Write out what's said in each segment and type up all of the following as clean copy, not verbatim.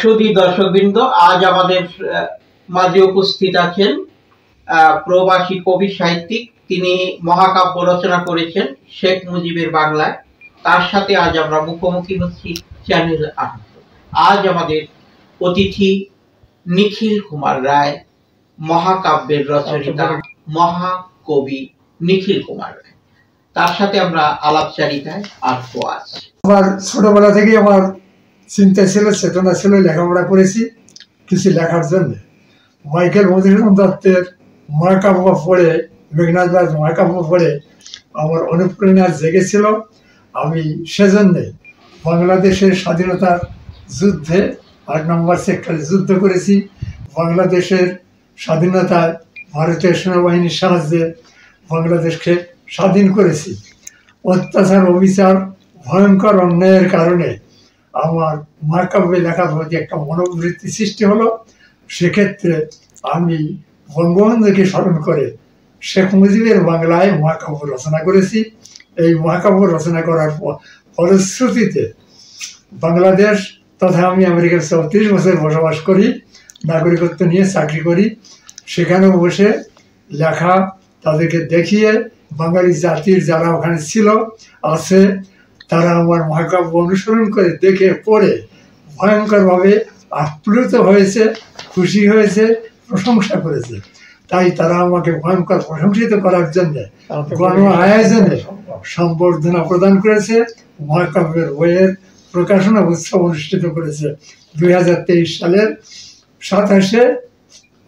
সুধী দর্শকবৃন্দ, আজ আমাদের মাঝে উপস্থিত আছেন প্রবাসী কবি সাহিত্যিক। তিনি মহাকাব্য রচনা করেছেন শেখ মুজিবের বাংলায়। তার সাথে আজ আমরা মুখোমুখি হচ্ছি চ্যানেল ৮। আজ আমাদের অতিথি নিখিল কুমার রায়, মহাকাব্যের রচয়িতা, মহাকবি নিখিল কুমার রায়। তার সাথে আমরা আলাপচারিতায় আসবো। আজ আমার ছোটবেলা থেকে আমার চিন্তা ছিল, চেতনা ছিল, লেখাপড়া করেছি কিছু লেখার জন্য। মাইকেল মধুসূদন দত্তের মহাকাব্য পড়ে, মেঘনাদ দাস মহাকাব্য পড়ে আমার অনুপ্রেরণা জেগেছিল। আমি সেজন্যে বাংলাদেশের স্বাধীনতার যুদ্ধে ৮ নম্বর সেক্টরে যুদ্ধ করেছি। বাংলাদেশের স্বাধীনতায় ভারতীয় সেনাবাহিনীর সাহায্যে বাংলাদেশকে স্বাধীন করেছি। অত্যাচার, অবিচার, ভয়ঙ্কর অন্যায়ের কারণে আমার মহাকাব্যে লেখার প্রতি একটা মনোবৃত্তি সৃষ্টি হলো। সেক্ষেত্রে আমি বঙ্গবন্ধুকে স্মরণ করে শেখ মুজিবের বাংলায় মহাকাব্য রচনা করেছি। এই মহাকাব্য রচনা করার ফলশ্রুতিতে বাংলাদেশ তথা আমি আমেরিকার ৩৪ বছর বসবাস করি, নাগরিকত্ব নিয়ে চাকরি করি। সেখানেও বসে লেখা তাদেরকে দেখিয়ে বাঙালি জাতির যারা ওখানে ছিল আছে, তারা আমার মহাকাব্য অনুসরণ করে দেখে পড়ে ভয়ঙ্করভাবে আপ্লুত হয়েছে, খুশি হয়েছে, প্রশংসা করেছে। তাই তারা আমাকে ভয়ঙ্কর প্রশংসিত করার জন্য গণ আয়োজনে সম্বর্ধনা প্রদান করেছে। মহাকাব্যের বইয়ের প্রকাশনা উৎসব অনুষ্ঠিত করেছে ২০২৩ সালের ২৭শে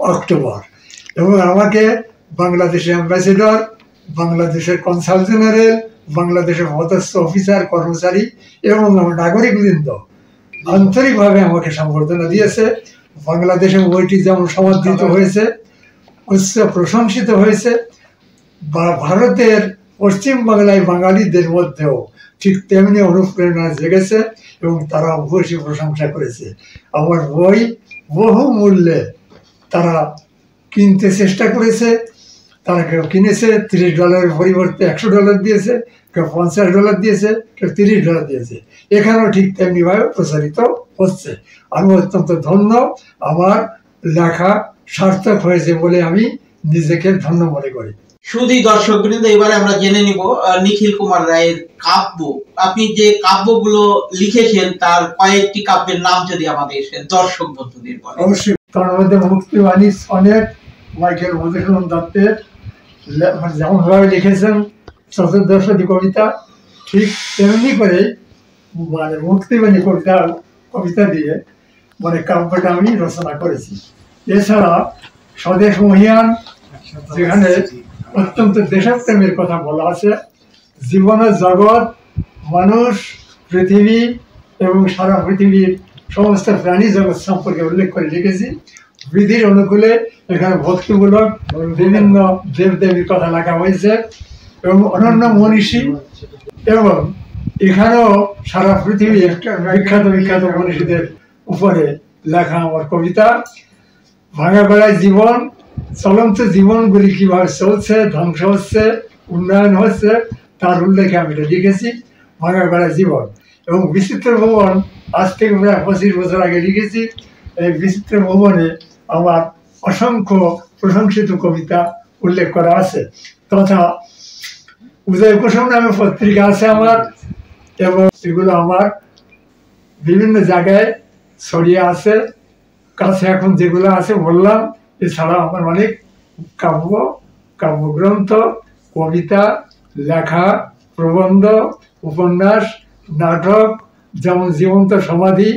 অক্টোবর। এবং আমাকে বাংলাদেশের অ্যাম্বাসেডর, বাংলাদেশের কনসাল জেনারেল, বাংলাদেশের পদস্থ অফিসার কর্মচারী এবং আমার নাগরিকবৃন্দ আন্তরিকভাবে আমাকে সম্বর্ধনা দিয়েছে। বাংলাদেশে বইটি যেমন সমাদৃত হয়েছে, উচ্চ প্রশংসিত হয়েছে, বা ভারতের পশ্চিম বাংলায় বাঙালিদের মধ্যেও ঠিক তেমনি অনুপ্রেরণা জেগেছে এবং তারা অবশ্যই প্রশংসা করেছে। আমার বই বহু মূল্যে তারা কিনতে চেষ্টা করেছে। তারা কেউ কিনেছে $30 পরিবর্তে $100 দিয়েছে, কেউ $50 দিয়েছে, কেউ $30 দিয়েছে। এখানেও ঠিক তেমনিভাবে প্রচারিত হচ্ছে। আমি অত্যন্ত ধন্য, আমার লেখা সার্থক হয়েছে বলে আমি নিজেকে ধন্য মনে করি। সুধী দর্শকবৃন্দ, এবারে আমরা জেনে নিব নিখিল কুমার রায়ের কাব্য। আপনি যে কাব্যগুলো লিখেছেন তার কয়েকটি কাব্যের নাম যদি আমাদের দর্শক বন্ধুদের বলেন। অবশ্যই। তার মধ্যে মুক্তিবাণী, সনেট, মাইকেল মধুসূদন দত্তের যেমনভাবে লিখেছেন ১৪০০ কবিতা, ঠিক তেমনি করে মানে মুক্তিবাণী কবিতা দিয়ে মানে কাব্যটা আমি রচনা করেছি। এছাড়া স্বদেশ মহিয়ান, যেখানে অত্যন্ত দেশপ্রেমের কথা বলা আছে, জীবনের জগৎ, মানুষ, পৃথিবী এবং সারা পৃথিবীর সমস্ত প্রাণী জগৎ সম্পর্কে উল্লেখ করে লিখেছি। বিধির অনুকূলে এখানে ভক্তিমূলক বিভিন্ন দেবদেবীর কথা লেখা হয়েছে এবং অনন্য মনীষী, এবং এখানেও সারা পৃথিবীর বিখ্যাত বিখ্যাত মনীষীদের উপরে লেখা আমার কবিতা। ভাঙা গড়ায় জীবন, চলন্ত জীবনগুলি কীভাবে চলছে, ধ্বংস হচ্ছে, উন্নয়ন হচ্ছে, তার উল্লেখে আমি এটা লিখেছি, ভাঙা গড়ায় জীবন। এবং বিচিত্র ভুবন আজ থেকে প্রায় ২৫ বছর আগে লিখেছি। এই বিচিত্র ভুবনে আমার অসংখ্য প্রশংসিত কবিতা উল্লেখ করা আছে, তথা উদয় কুসুম নামে পত্রিকা আছে আমার, এবং এগুলো আমার বিভিন্ন জায়গায় ছড়িয়ে আছে। কাছে এখন যেগুলো আছে বললাম, এছাড়া আমার অনেক কাব্যগ্রন্থ, কবিতা, লেখা, প্রবন্ধ, উপন্যাস, নাটক, যেমন জীবন্ত সমাধি,